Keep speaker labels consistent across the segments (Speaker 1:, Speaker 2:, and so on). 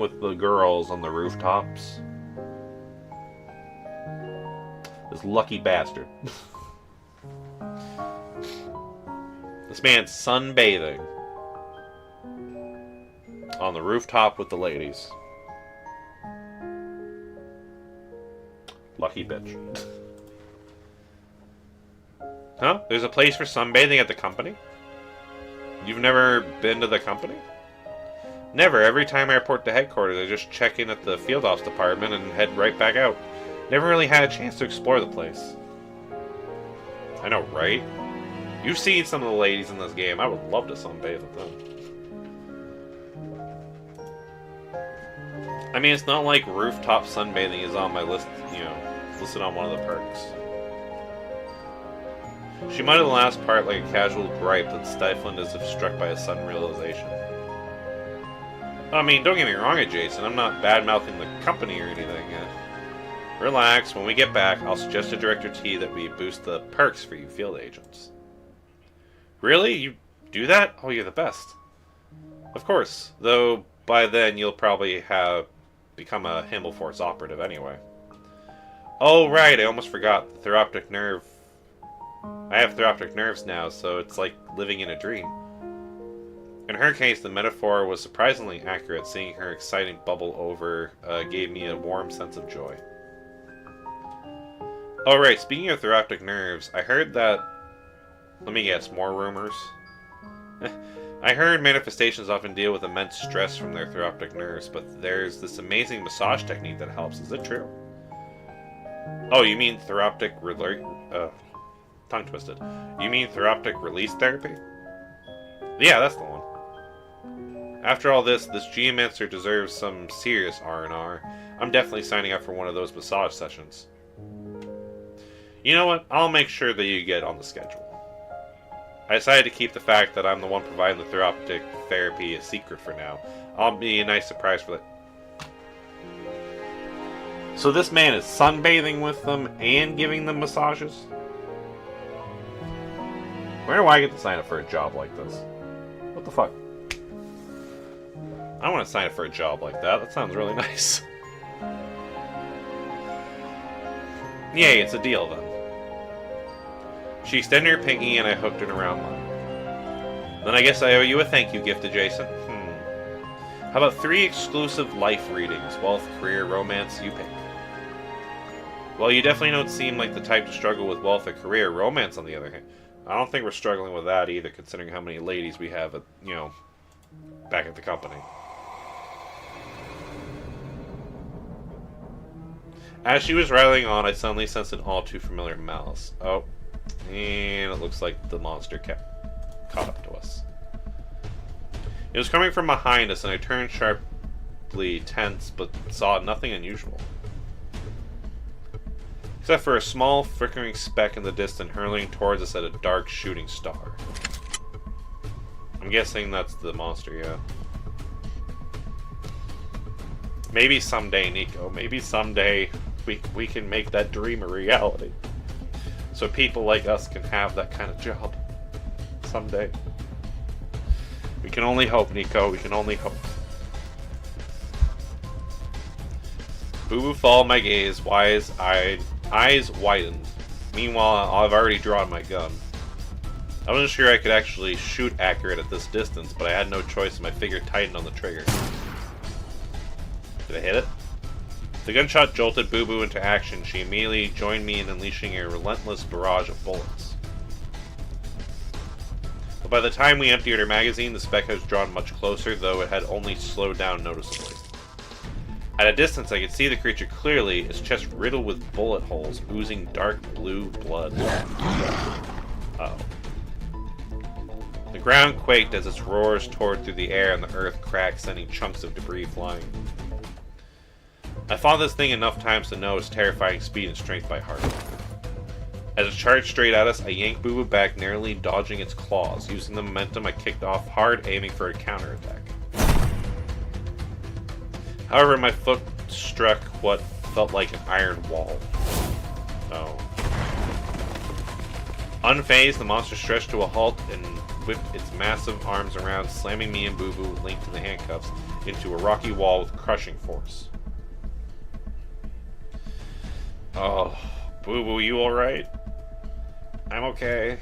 Speaker 1: with the girls on the rooftops. This lucky bastard. This man's sunbathing on the rooftop with the ladies. Lucky bitch. Huh? There's a place for sunbathing at the company? You've never been to the company? Never. Every time I report to headquarters, I just check in at the field ops department and head right back out. Never really had a chance to explore the place. I know, right? You've seen some of the ladies in this game. I would love to sunbathe with them. I mean, it's not like rooftop sunbathing is on my list, you know, listed on one of the perks. She muttered the last part like a casual gripe that's stifling as if struck by a sudden realization. I mean, don't get me wrong, Jason. I'm not bad-mouthing the company or anything. Relax. When we get back, I'll suggest to Director T that we boost the perks for you field agents. Really? You do that? Oh, you're the best. Of course. Though, by then, you'll probably have become a Himmelforce operative anyway. Oh, right. I almost forgot. The Theroptic nerve. I have Theroptic nerves now, so it's like living in a dream. In her case, the metaphor was surprisingly accurate. Seeing her exciting bubble over gave me a warm sense of joy. Oh, right. Speaking of Theroptic nerves, I heard that... Let me guess, more rumors? I heard manifestations often deal with immense stress from their Theroptic nerves, but there's this amazing massage technique that helps. Is it true? Oh, you mean Theroptic... tongue twisted. You mean Theroptic release therapy? Yeah, that's the one. After all this Geomancer deserves some serious R&R. I'm definitely signing up for one of those massage sessions. You know what? I'll make sure that you get on the schedule. I decided to keep the fact that I'm the one providing the Theroptic therapy a secret for now. I'll be a nice surprise for that. So this man is sunbathing with them and giving them massages? Where do I get to sign up for a job like this? What the fuck? I want to sign up for a job like that. That sounds really nice. Yay, it's a deal then. She extended her pinky and I hooked it around mine. Then I guess I owe you a thank you gift, Jason. How about 3 exclusive life readings? Wealth, career, romance, you pick. Well, you definitely don't seem like the type to struggle with wealth or career. Romance, on the other hand. I don't think we're struggling with that either, considering how many ladies we have at, you know, back at the company. As she was rattling on, I suddenly sensed an all too familiar malice. Oh, and it looks like the monster caught up to us. It was coming from behind us, and I turned sharply, tense, but saw nothing unusual. Except for a small, flickering speck in the distance hurling towards us at a dark shooting star. I'm guessing that's the monster, yeah. Maybe someday, Nico, maybe someday we can make that dream a reality. So people like us can have that kind of job. Someday. We can only hope, Nico, we can only hope. Boo-boo followed my gaze, eyes widened. Meanwhile, I've already drawn my gun. I wasn't sure I could actually shoot accurate at this distance, but I had no choice and my finger tightened on the trigger. Did I hit it? The gunshot jolted Boo Boo into action. She immediately joined me in unleashing a relentless barrage of bullets. But by the time we emptied her magazine, the speck was drawn much closer, though it had only slowed down noticeably. At a distance, I could see the creature clearly, its chest riddled with bullet holes, oozing dark blue blood. Uh-oh. The ground quaked as its roars tore through the air and the earth cracked, sending chunks of debris flying. I fought this thing enough times to know its terrifying speed and strength by heart. As it charged straight at us, I yanked Boo Boo back, narrowly dodging its claws. Using the momentum, I kicked off hard, aiming for a counterattack. However, my foot struck what felt like an iron wall. Oh. Unfazed, the monster stretched to a halt and whipped its massive arms around, slamming me and Boo Boo linked in the handcuffs. into a rocky wall with crushing force. Oh, Boo Boo, you alright? I'm okay.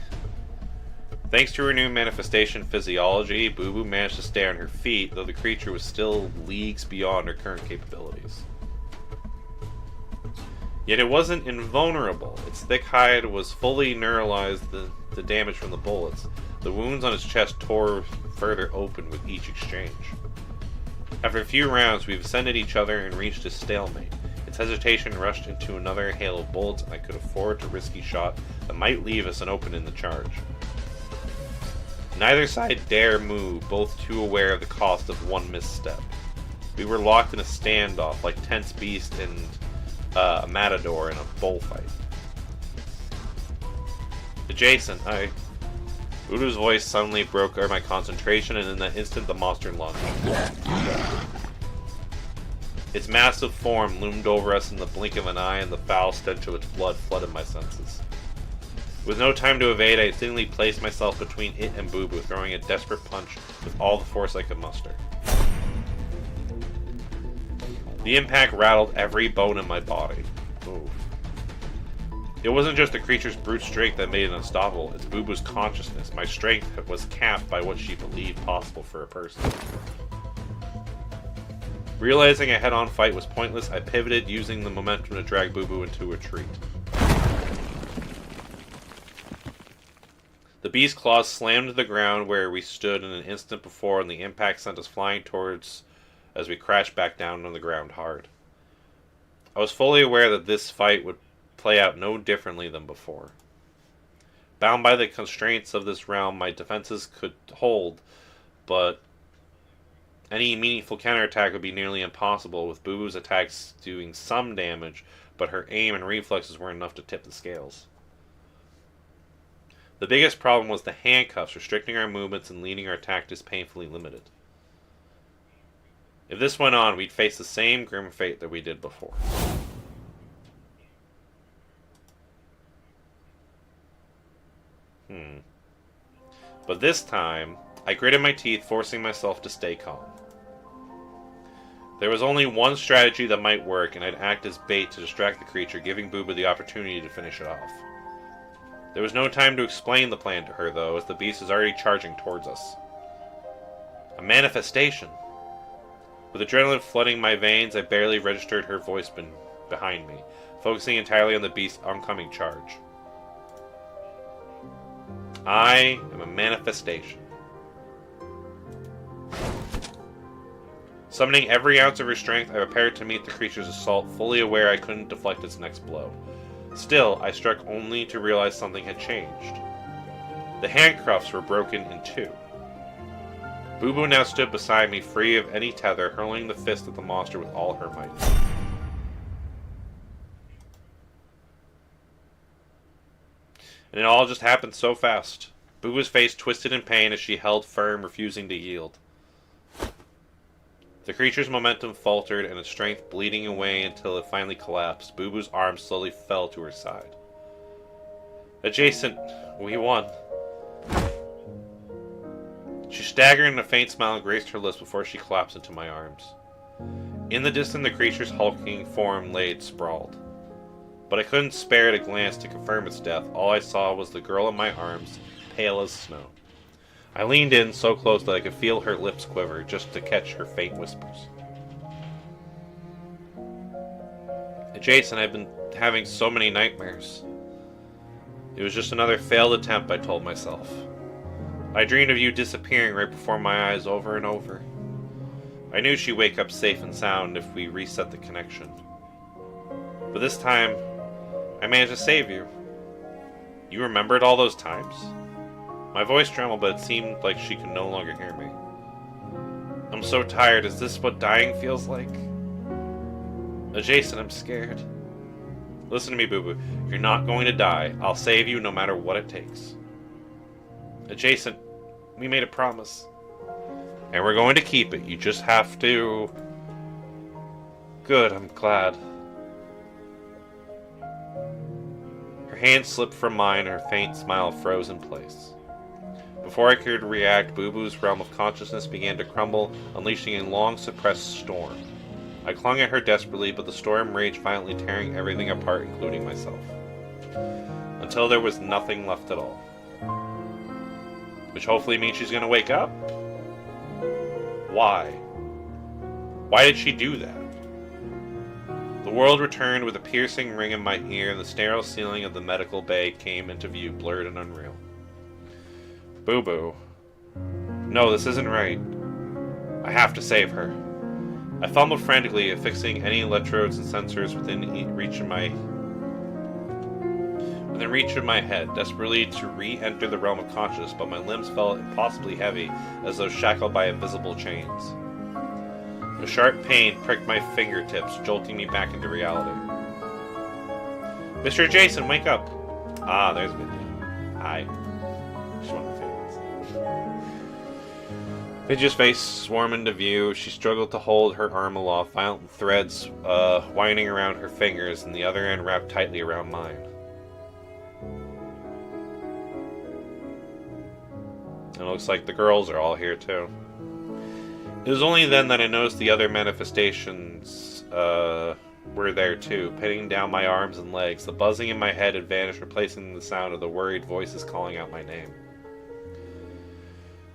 Speaker 1: Thanks to her new manifestation physiology, Boo Boo managed to stay on her feet, though the creature was still leagues beyond her current capabilities. Yet it wasn't invulnerable. Its thick hide was fully neuralized the damage from the bullets. The wounds on its chest tore further open with each exchange. After a few rounds, we ascended each other and reached a stalemate. Its hesitation rushed into another hail of bullets, and I could afford a risky shot that might leave us an open in the charge. Neither side dare move, both too aware of the cost of one misstep. We were locked in a standoff, like tense beast and a matador in a bullfight. Adjacent, Udo's voice suddenly broke my concentration, and in that instant the monster lunged. Its massive form loomed over us in the blink of an eye, and the foul stench of its blood flooded my senses. With no time to evade, I instantly placed myself between it and Boo Boo, throwing a desperate punch with all the force I could muster. The impact rattled every bone in my body. Oof. It wasn't just the creature's brute strength that made it unstoppable, it's Boo Boo's consciousness. My strength was capped by what she believed possible for a person. Realizing a head-on fight was pointless, I pivoted, using the momentum to drag Boo Boo into a retreat. The beast's claws slammed to the ground where we stood in an instant before, and the impact sent us flying towards as we crashed back down on the ground hard. I was fully aware that this fight would play out no differently than before. Bound by the constraints of this realm, my defenses could hold, but any meaningful counterattack would be nearly impossible, with Boo Boo's attacks doing some damage, but her aim and reflexes weren't enough to tip the scales. The biggest problem was the handcuffs, restricting our movements and leaving our tactics painfully limited. If this went on, we'd face the same grim fate that we did before. But this time, I gritted my teeth, forcing myself to stay calm. There was only one strategy that might work, and I'd act as bait to distract the creature, giving Boo Boo the opportunity to finish it off. There was no time to explain the plan to her, though, as the beast was already charging towards us. A manifestation! With adrenaline flooding my veins, I barely registered her voice behind me, focusing entirely on the beast's oncoming charge. I am a manifestation. Summoning every ounce of her strength, I prepared to meet the creature's assault, fully aware I couldn't deflect its next blow. Still, I struck only to realize something had changed. The handcuffs were broken in two. Boo Boo now stood beside me, free of any tether, hurling the fist at the monster with all her might. And it all just happened so fast. Boo Boo's face twisted in pain as she held firm, refusing to yield. The creature's momentum faltered, and its strength bleeding away until it finally collapsed. Boo Boo's arms slowly fell to her side. Adjacent, we won. She staggered, and a faint smile graced her lips before she collapsed into my arms. In the distance, the creature's hulking form lay sprawled. But I couldn't spare it a glance to confirm its death. All I saw was the girl in my arms, pale as snow. I leaned in so close that I could feel her lips quiver, just to catch her faint whispers. Jason, I've been having so many nightmares. It was just another failed attempt, I told myself. I dreamed of you disappearing right before my eyes over and over. I knew she'd wake up safe and sound if we reset the connection. But this time, I managed to save you. You remembered all those times? My voice trembled, but it seemed like she could no longer hear me. I'm so tired. Is this what dying feels like? Jason, I'm scared. Listen to me, Boo Boo. You're not going to die. I'll save you no matter what it takes. Jason, we made a promise. And we're going to keep it. You just have to... Good, I'm glad. Her hand slipped from mine, and her faint smile froze in place. Before I could react, Boo Boo's realm of consciousness began to crumble, unleashing a long-suppressed storm. I clung at her desperately, but the storm raged violently, tearing everything apart, including myself. Until there was nothing left at all. Which hopefully means she's going to wake up? Why? Why did she do that? The world returned with a piercing ring in my ear, and the narrow ceiling of the medical bay came into view, blurred and unreal. Boo Boo. No, this isn't right. I have to save her. I fumbled frantically, affixing any electrodes and sensors within reach of my head, desperately to re-enter the realm of consciousness, but my limbs felt impossibly heavy, as though shackled by invisible chains. A sharp pain pricked my fingertips, jolting me back into reality. Mr. Jason, wake up! Ah, there's Vinny. Hi. She's one of my favorites. Vidya's face swarmed into view. She struggled to hold her arm aloft, violent threads winding around her fingers, and the other end wrapped tightly around mine. It looks like the girls are all here too. It was only then that I noticed the other manifestations were there too, pinning down my arms and legs. The buzzing in my head had vanished, replacing the sound of the worried voices calling out my name.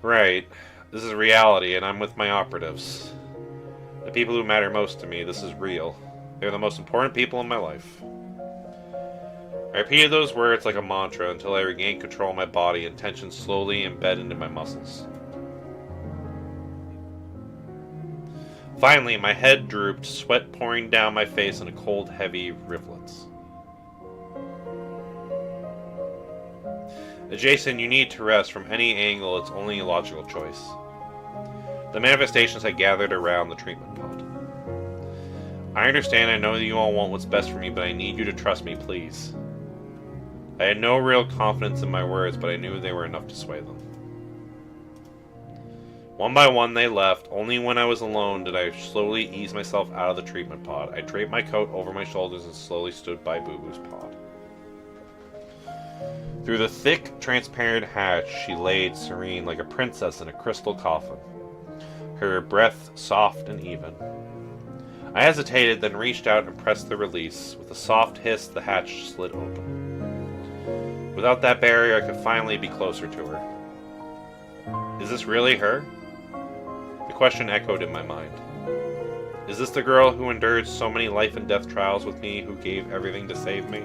Speaker 1: Right. This is reality, and I'm with my operatives. The people who matter most to me. This is real. They're the most important people in my life. I repeated those words like a mantra until I regained control of my body and tension slowly embedded into my muscles. Finally, my head drooped, sweat pouring down my face in a cold, heavy rivulets. Jason, you need to rest. From any angle, it's only a logical choice. The manifestations had gathered around the treatment pod. I understand, I know that you all want what's best for me, but I need you to trust me, please. I had no real confidence in my words, but I knew they were enough to sway them. One by one they left. Only when I was alone did I slowly ease myself out of the treatment pod. I draped my coat over my shoulders and slowly stood by Boo Boo's pod. Through the thick, transparent hatch, she laid serene like a princess in a crystal coffin, her breath soft and even. I hesitated, then reached out and pressed the release. With a soft hiss, the hatch slid open. Without that barrier, I could finally be closer to her. Is this really her? The question echoed in my mind. Is this the girl who endured so many life and death trials with me, who gave everything to save me?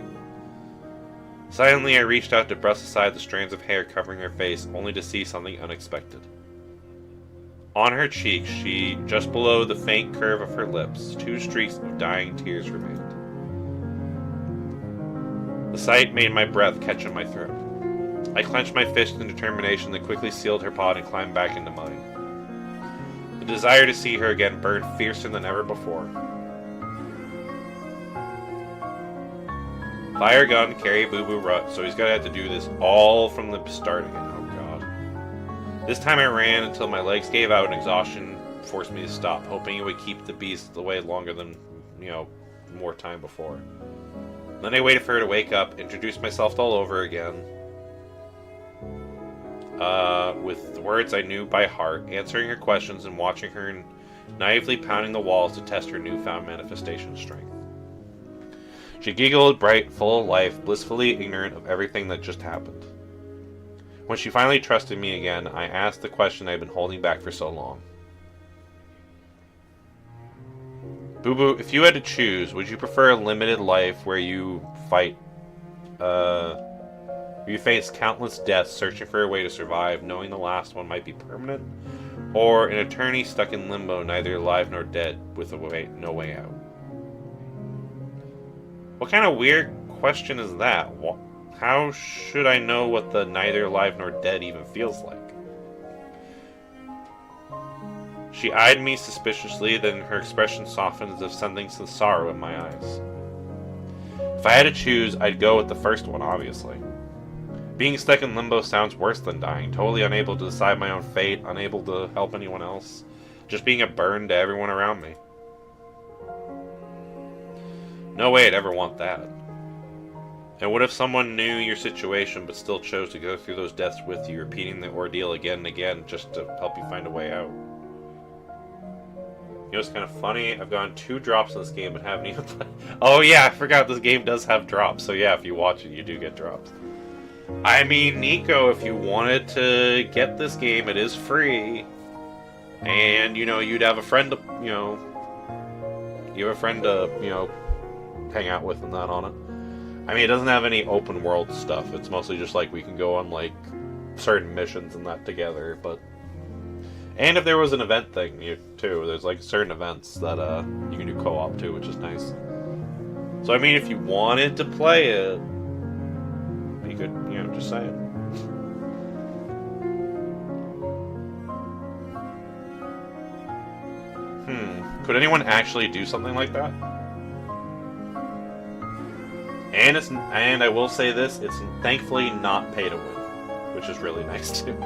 Speaker 1: Silently, I reached out to brush aside the strands of hair covering her face, only to see something unexpected. On her cheek, just below the faint curve of her lips, 2 streaks of dying tears remained. The sight made my breath catch in my throat. I clenched my fist in determination, then quickly sealed her pod and climbed back into mine. The desire to see her again burned fiercer than ever before. Fire gun, carry Boo Boo rut, so he's gonna have to do this all from the start again. Oh god. This time I ran until my legs gave out and exhaustion forced me to stop, hoping it would keep the beast away longer than, more time before. Then I waited for her to wake up, introduced myself all over again, with the words I knew by heart, answering her questions and watching her naively pounding the walls to test her newfound manifestation strength. She giggled, bright, full of life, blissfully ignorant of everything that just happened. When she finally trusted me again, I asked the question I had been holding back for so long. Boo Boo, if you had to choose, would you prefer a limited life where you face countless deaths searching for a way to survive, knowing the last one might be permanent, or an eternity stuck in limbo, neither alive nor dead, with no way out? What kind of weird question is that? How should I know what the neither alive nor dead even feels like? She eyed me suspiciously, then her expression softened as if sensing some sorrow in my eyes. If I had to choose, I'd go with the first one, obviously. Being stuck in limbo sounds worse than dying, totally unable to decide my own fate, unable to help anyone else, just being a burden to everyone around me. No way I'd ever want that. And what if someone knew your situation but still chose to go through those deaths with you, repeating the ordeal again and again just to help you find a way out? You know what's kind of funny? I've gotten 2 drops in this game but haven't even played. Oh yeah, I forgot this game does have drops. So yeah, if you watch it, you do get drops. I mean, Nico, if you wanted to get this game, it is free. And, you know, you'd have a friend to, you have a friend to, hang out with and that on it. I mean, it doesn't have any open world stuff. It's mostly just like we can go on like certain missions and that together. But and if there was an event thing too, there's like certain events that you can do co-op too, which is nice. So I mean, if you wanted to play it, you could, just saying. Could anyone actually do something like that? And I will say this, it's thankfully not pay to win, which is really nice too.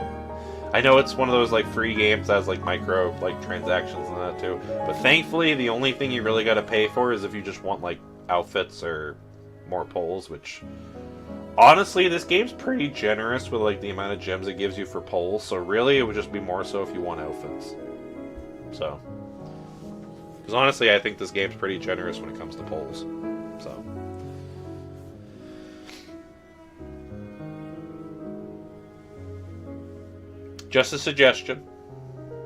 Speaker 1: I know it's one of those like free games that has like micro like transactions and that too, but thankfully the only thing you really got to pay for is if you just want like outfits or more poles, which honestly this game's pretty generous with like the amount of gems it gives you for poles, so really it would just be more so if you want outfits. So, because honestly I think this game's pretty generous when it comes to poles. So. Just a suggestion.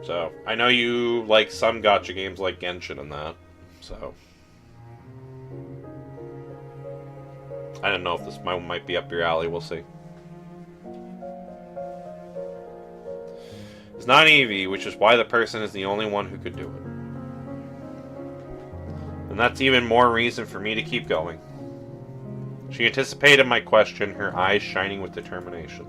Speaker 1: So, I know you like some gacha games like Genshin and that, so. I don't know if this might be up your alley, we'll see. It's not Eevee, which is why the person is the only one who could do it. And that's even more reason for me to keep going. She anticipated my question, her eyes shining with determination.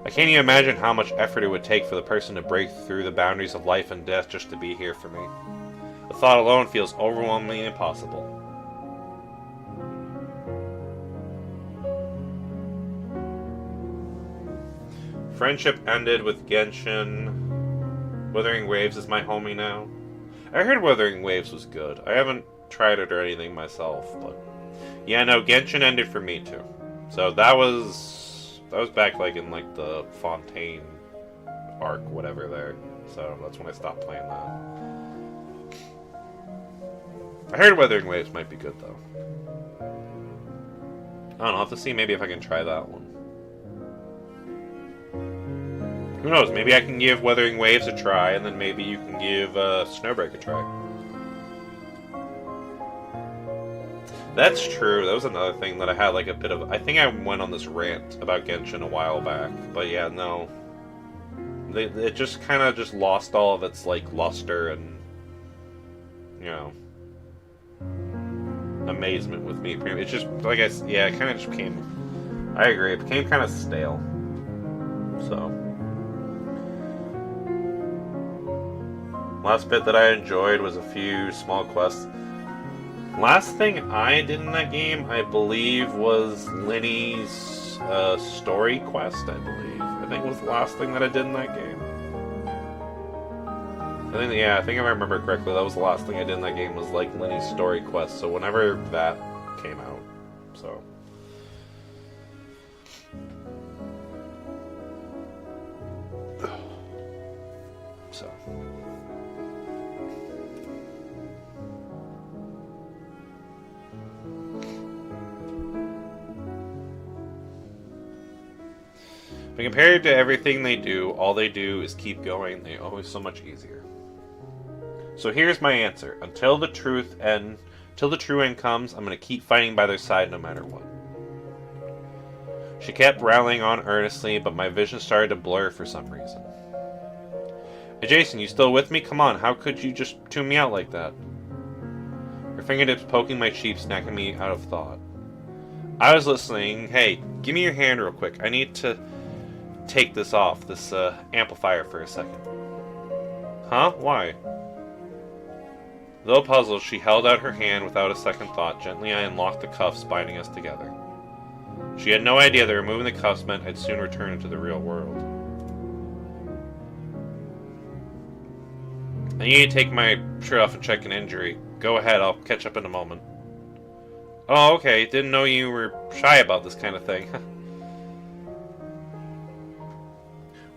Speaker 1: I can't even imagine how much effort it would take for the person to break through the boundaries of life and death just to be here for me. The thought alone feels overwhelmingly impossible. Friendship ended with Genshin. Wuthering Waves is my homie now. I heard Wuthering Waves was good. I haven't tried it or anything myself, but yeah, no, Genshin ended for me too. So that was back like in like the Fontaine arc, whatever there. So that's when I stopped playing that. I heard Wuthering Waves might be good though. I don't know, I'll have to see maybe if I can try that one. Who knows, maybe I can give Wuthering Waves a try, and then maybe you can give Snowbreak a try. That's true. That was another thing that I had like a bit of... I think I went on this rant about Genshin a while back. But yeah, no. It just kind of just lost all of its like luster and... amazement with me. It's just, like it kind of just became... I agree, it became kind of stale. So... Last bit that I enjoyed was a few small quests. Last thing I did in that game, I believe, was Linny's story quest, I believe. I think it was the last thing that I did in that game. I think if I remember correctly, that was the last thing I did in that game was, like, Linny's story quest, so whenever that came out, so... But compared to everything they do, all they do is keep going. They're always so much easier. So here's my answer. Until the true end comes, I'm going to keep fighting by their side no matter what. She kept rallying on earnestly, but my vision started to blur for some reason. Hey Jason, you still with me? Come on, how could you just tune me out like that? Her fingertips poking my cheek, snacking me out of thought. I was listening. Hey, give me your hand real quick. I need to... take this off, this amplifier for a second. Huh? Why? Though puzzled, she held out her hand without a second thought. Gently I unlocked the cuffs binding us together. She had no idea that removing the cuffs meant I'd soon return into the real world. I need to take my shirt off and check an injury. Go ahead, I'll catch up in a moment. Oh, okay. Didn't know you were shy about this kind of thing.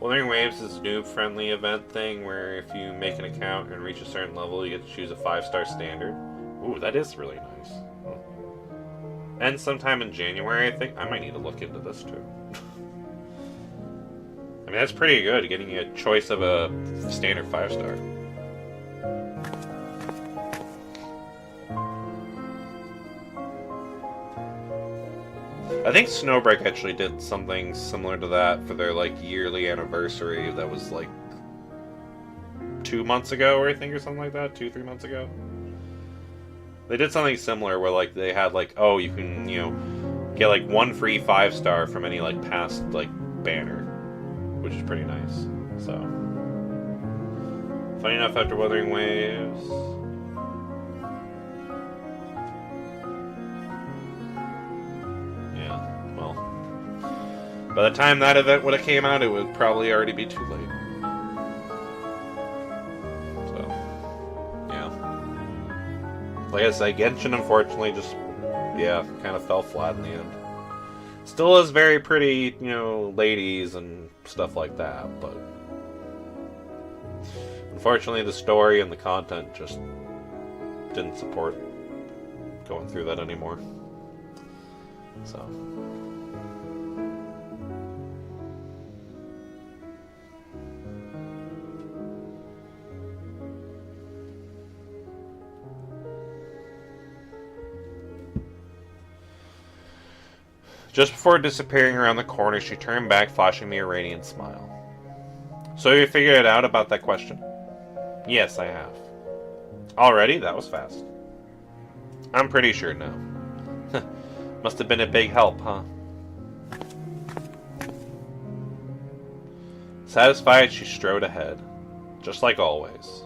Speaker 1: Wuthering Waves is a noob-friendly event thing where if you make an account and reach a certain level, you get to choose a 5-star standard. Ooh, that is really nice. And sometime in January, I think. I might need to look into this, too. I mean, that's pretty good, getting a choice of a standard 5-star. I think Snowbreak actually did something similar to that for their, like, yearly anniversary that was, like, 2 months ago, or I think, or something like that. 2-3 months ago. They did something similar where, like, they had, like, oh, you can, you know, get, like, 1 free 5-star from any, like, past, like, banner. Which is pretty nice. So. Funny enough, after Wuthering Waves... By the time that event would have came out, it would probably already be too late. So, yeah. Like I said, Genshin unfortunately just, yeah, kind of fell flat in the end. Still has very pretty, you know, ladies and stuff like that, but unfortunately the story and the content just didn't support going through that anymore. So... Just before disappearing around the corner, she turned back, flashing me a radiant smile. So you figured it out about that question? Yes, I have. Already? That was fast. I'm pretty sure no. Must have been a big help, huh? Satisfied, she strode ahead. Just like always.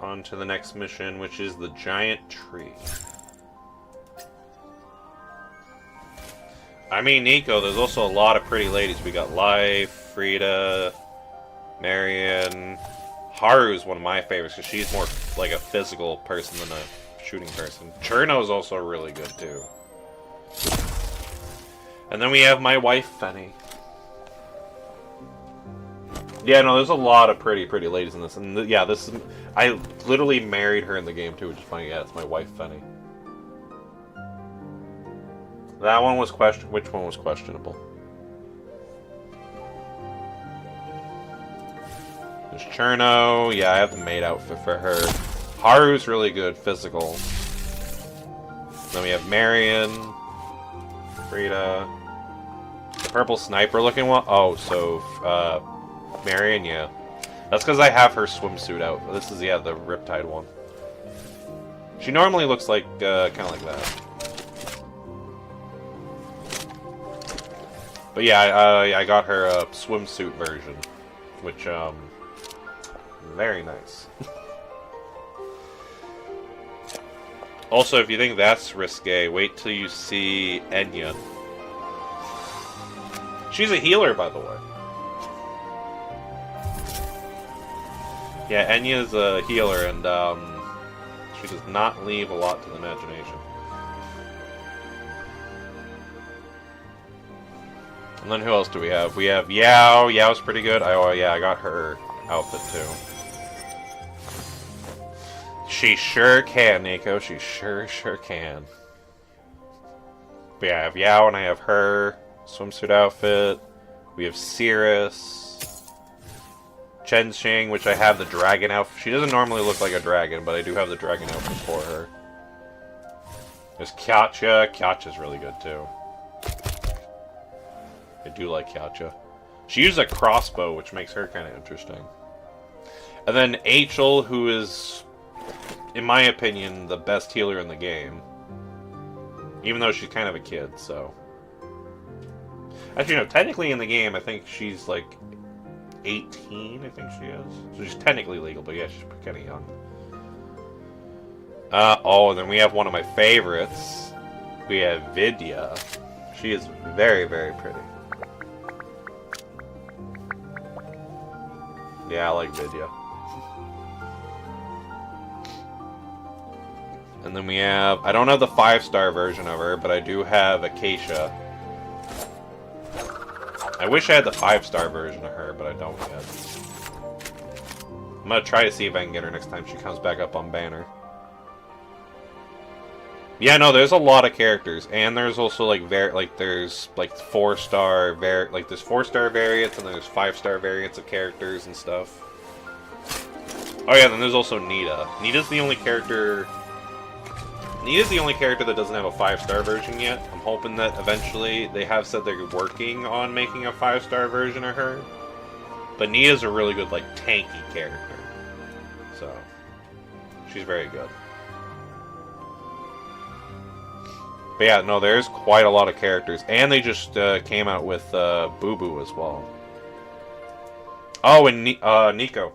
Speaker 1: On to the next mission, which is the giant tree. I mean, Nico, there's also a lot of pretty ladies. We got Life, Frida, Marion. Haru's one of my favorites because she's more like a physical person than a shooting person. Cherno's also really good too. And then we have my wife, Fenny. Yeah, no, there's a lot of pretty ladies in this. And yeah, this is... I literally married her in the game, too, which is funny. Yeah, it's my wife, Fenny. That one was Which one was questionable? There's Cherno. Yeah, I have the maid outfit for her. Haru's really good, physical. Then we have Marion. Frida. The purple sniper looking one. Oh, so... Marion, yeah. That's because I have her swimsuit out. This is, yeah, the Riptide one. She normally looks like, kind of like that. But yeah, I got her a swimsuit version. Which, very nice. Also, if you think that's risque, wait till you see Enya. She's a healer, by the way. Yeah, Enya's a healer, and she does not leave a lot to the imagination. And then who else do we have? We have Yao. Yao's pretty good. Oh, yeah, I got her outfit, too. She sure can, Nico. She sure can. But yeah, I have Yao, and I have her swimsuit outfit. We have Cirrus. Chenxing, which I have the dragon outfit. She doesn't normally look like a dragon, but I do have the dragon outfit for her. There's Kyacha. Kyacha's really good, too. I do like Kyacha. She uses a crossbow, which makes her kind of interesting. And then Achel, who is, in my opinion, the best healer in the game. Even though she's kind of a kid, so... Actually, no, technically in the game, I think she's, like... 18, I think she is. So she's technically legal, but yeah, she's kind of young. Oh, and then we have one of my favorites. We have Vidya. She is very, very pretty. Yeah, I like Vidya. And then we have... I don't have the 5-star version of her, but I do have Acacia. I wish I had the 5-star version of her, but I don't yet. I'm gonna try to see if I can get her next time she comes back up on Banner. Yeah, no, there's a lot of characters, and there's also like there's like 4-star there's 4-star variants and there's 5-star variants of characters and stuff. Oh yeah, then there's also Nita. Nita's the only character that doesn't have a 5-star version yet. I'm hoping that eventually they have said they're working on making a 5-star version of her. But Nita's a really good like tanky character. So she's very good. But yeah, no, there's quite a lot of characters. And they just came out with Boo Boo as well. Oh, and Nico.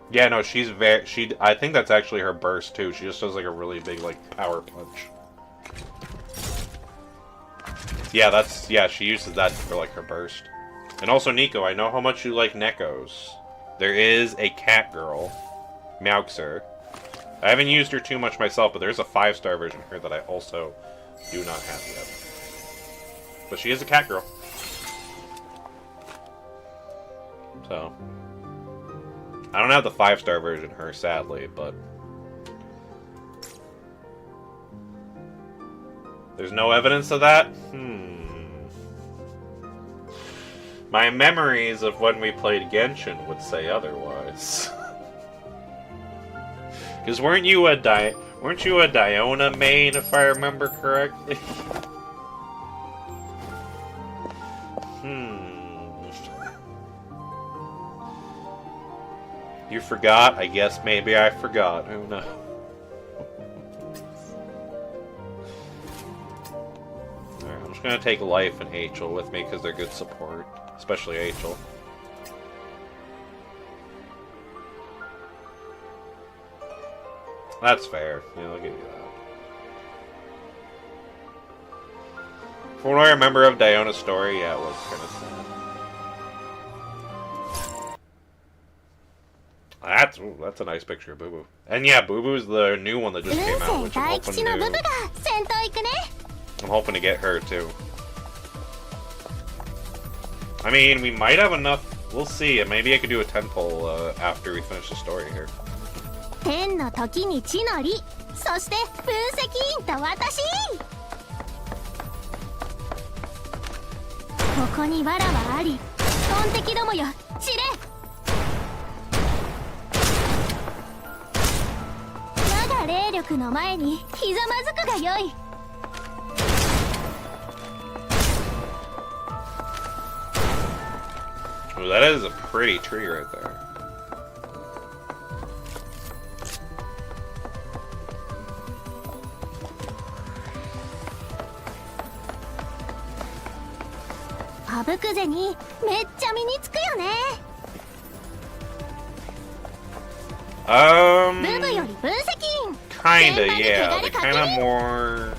Speaker 1: Yeah, no, she's I think that's actually her burst, too. She just does, like, a really big, like, power punch. Yeah, she uses that for, like, her burst. And also, Nico, I know how much you like Nekos. There is a cat girl, Meowxer. I haven't used her too much myself, but there's a 5-star version of her that I also do not have yet. But she is a cat girl. So... I don't have the 5-star version of her, sadly, but... There's no evidence of that? My memories of when we played Genshin would say otherwise. Because weren't you a Diona main, if I remember correctly? You forgot? I guess maybe I forgot. Who knows? Alright, I'm just gonna take Life and Hachel with me because they're good support. Especially Hachel. That's fair. Yeah, I'll give you that. From what I remember of Diona's story, yeah, it was kind of sad. That's a nice picture of Boo Boo. And yeah, Boo Boo's the new one that just came out, which I'm hoping to get her too. I mean, we might have enough. We'll see. Maybe I could do a 10-pull after we finish the story here. Oh, that is a pretty tree right there. Kinda, yeah. They kinda more...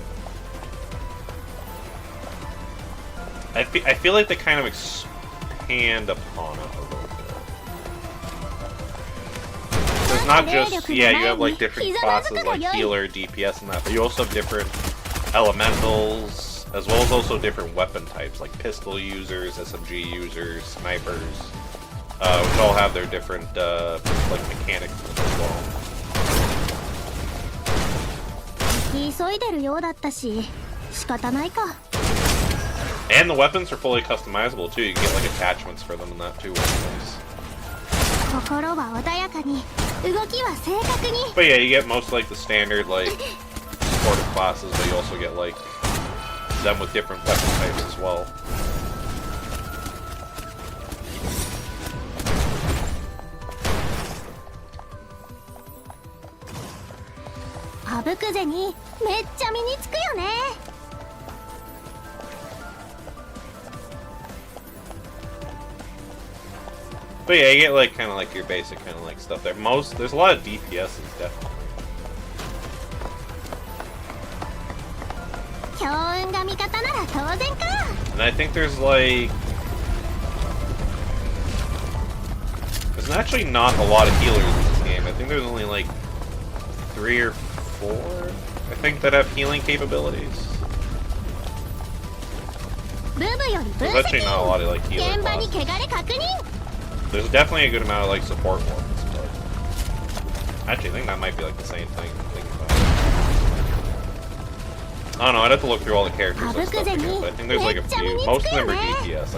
Speaker 1: I feel like they kind of expand upon it a little bit. So it's not just, yeah, you have like different classes like healer, DPS and that, but you also have different elementals, as well as also different weapon types, like pistol users, SMG users, snipers, which all have their different, like, mechanics as well. And the weapons are fully customizable too. You can get like attachments for them and that too. But yeah, you get most like the standard like supportive classes, but you also get like them with different weapon types as well. But yeah, you get like kind of like your basic kind of like stuff there. There's a lot of DPSs definitely. And I think there's like There's actually not a lot of healers in this game. I think there's only like 3 or 4, I think, that have healing capabilities. There's actually not a lot of like healer classes. There's definitely a good amount of like support ones, but I actually think that might be like the same thing. I don't know, I'd have to look through all the characters and stuff again, but I think there's like a few. Most of them are DPS.